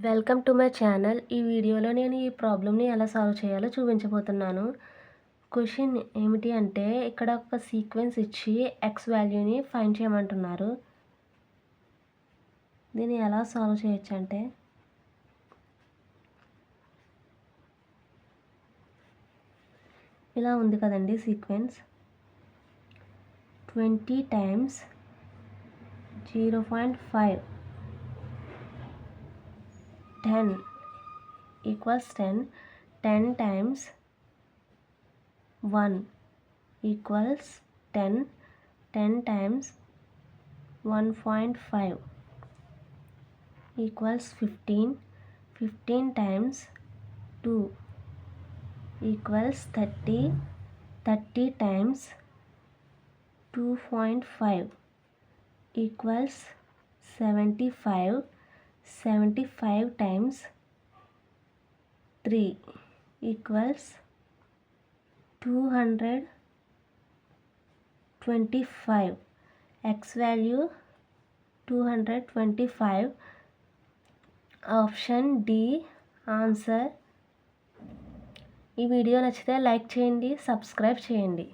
Welcome to my channel. ఈ వీడియోలో నేను ఈ ప్రాబ్లమ్ని ఎలా సాల్వ్ చేయాలో చూపించబోతున్నాను. క్వశ్చన్ ఏమిటి అంటే ఇక్కడ ఒక సీక్వెన్స్ ఇచ్చి ఎక్స్ వాల్యూని ఫైండ్ చేయమంటున్నారు. దీన్ని ఎలా సాల్వ్ చేయొచ్చు అంటే ఇలా ఉంది కదండి sequence. 20 times 0.5 10 equals 10. 10 times 1 equals 10. 10 times 1.5 equals 15. 15 times 2 equals 30. 30 times 2.5 equals 75. 75 times 3 equals 225. X value 225. Option D answer. ఈ వీడియో నచ్చితే లైక్ చేయండి, సబ్స్క్రైబ్ చేయండి.